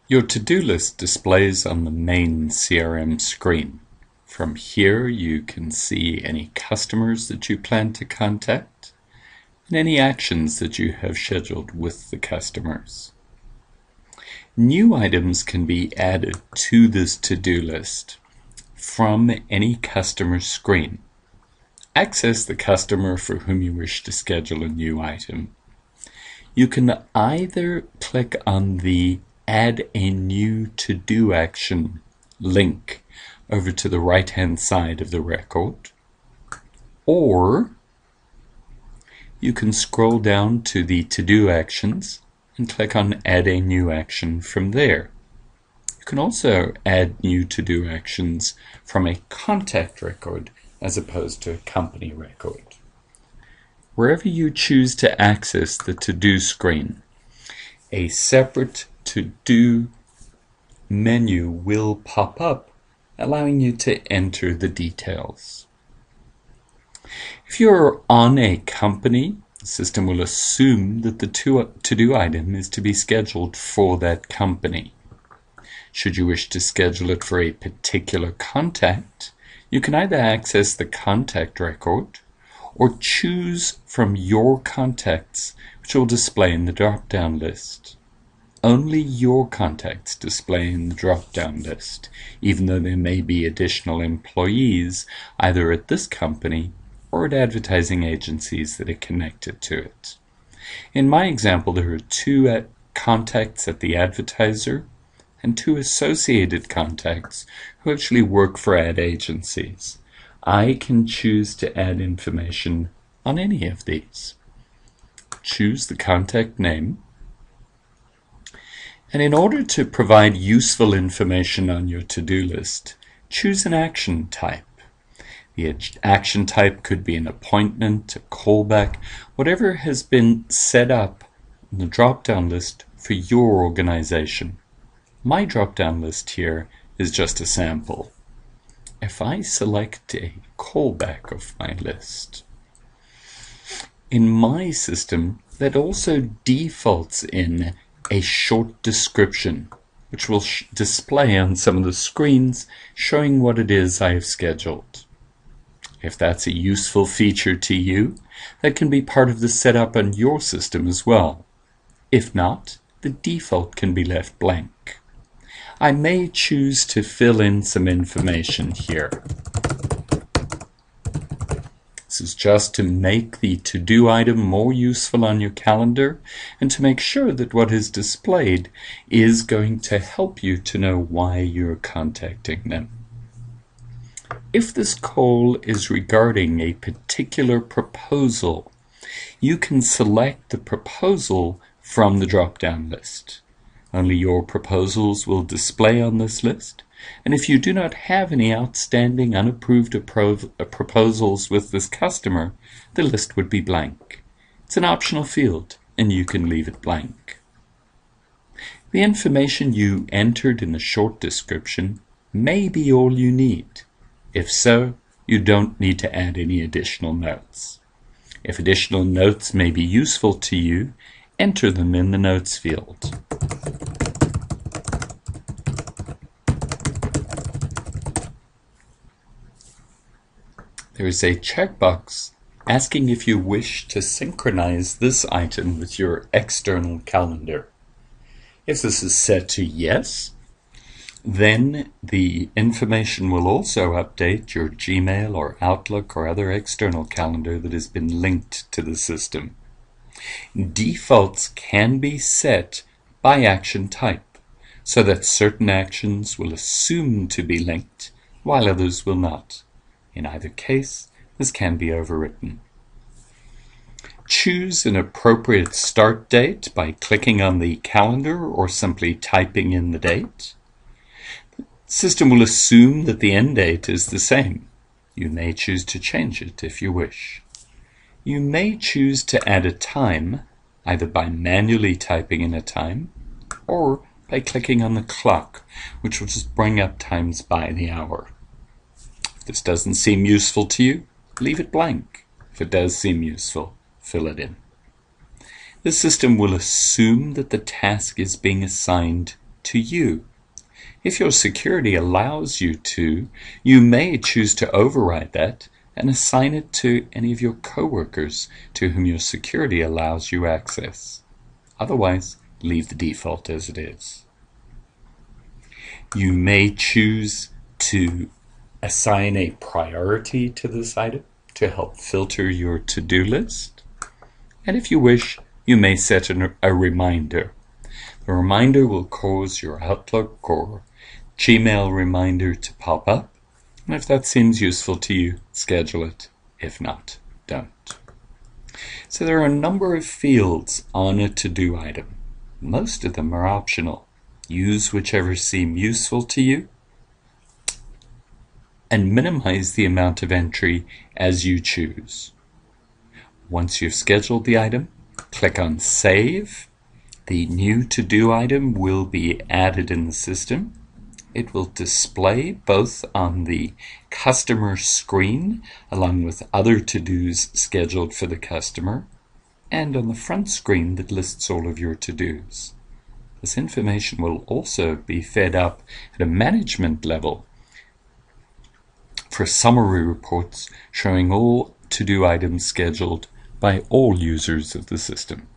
Your to-do list displays on the main CRM screen. From here you can see any customers that you plan to contact and any actions that you have scheduled with the customers. New items can be added to this to-do list from any customer screen. Access the customer for whom you wish to schedule a new item. You can either click on the Add a New To-Do Action link over to the right-hand side of the record, or you can scroll down to the To-Do Actions and click on Add a New Action from there. You can also add new to-do actions from a contact record as opposed to a company record. Wherever you choose to access the to-do screen, a separate to-do menu will pop up, allowing you to enter the details. If you're on a company, the system will assume that the to-do item is to be scheduled for that company. Should you wish to schedule it for a particular contact, you can either access the contact record or choose from your contacts, which will display in the drop-down list. Only your contacts display in the drop-down list, even though there may be additional employees either at this company or at advertising agencies that are connected to it. In my example, there are two contacts at the advertiser and two associated contacts who actually work for ad agencies. I can choose to add information on any of these. Choose the contact name. And in order to provide useful information on your to-do list, choose an action type. The action type could be an appointment, a callback, whatever has been set up in the drop-down list for your organization. My drop-down list here is just a sample. If I select a callback of my list, in my system, that also defaults in a short description, which will display on some of the screens showing what it is I have scheduled. If that's a useful feature to you, that can be part of the setup on your system as well. If not, the default can be left blank. I may choose to fill in some information here. This is just to make the to-do item more useful on your calendar and to make sure that what is displayed is going to help you to know why you're contacting them. If this call is regarding a particular proposal, you can select the proposal from the drop-down list. Only your proposals will display on this list, and if you do not have any outstanding unapproved proposals with this customer, the list would be blank. It's an optional field, and you can leave it blank. The information you entered in the short description may be all you need. If so, you don't need to add any additional notes. If additional notes may be useful to you, enter them in the notes field. There is a checkbox asking if you wish to synchronize this item with your external calendar. If this is set to yes, then the information will also update your Gmail or Outlook or other external calendar that has been linked to the system. Defaults can be set by action type, so that certain actions will assume to be linked, while others will not. In either case, this can be overwritten. Choose an appropriate start date by clicking on the calendar or simply typing in the date. The system will assume that the end date is the same. You may choose to change it if you wish. You may choose to add a time, either by manually typing in a time or by clicking on the clock, which will just bring up times by the hour. If this doesn't seem useful to you, leave it blank. If it does seem useful, fill it in. The system will assume that the task is being assigned to you. If your security allows you to, you may choose to override that and assign it to any of your coworkers to whom your security allows you access. Otherwise, leave the default as it is. You may choose to assign a priority to this item to help filter your to-do list. And if you wish, you may set a reminder. The reminder will cause your Outlook or Gmail reminder to pop up. And if that seems useful to you, schedule it. If not, don't. So there are a number of fields on a to-do item. Most of them are optional. Use whichever seem useful to you, and minimize the amount of entry as you choose. Once you've scheduled the item, click on Save. The new to-do item will be added in the system. It will display both on the customer screen, along with other to-dos scheduled for the customer, and on the front screen that lists all of your to-dos. This information will also be fed up at a management level for summary reports showing all to-do items scheduled by all users of the system.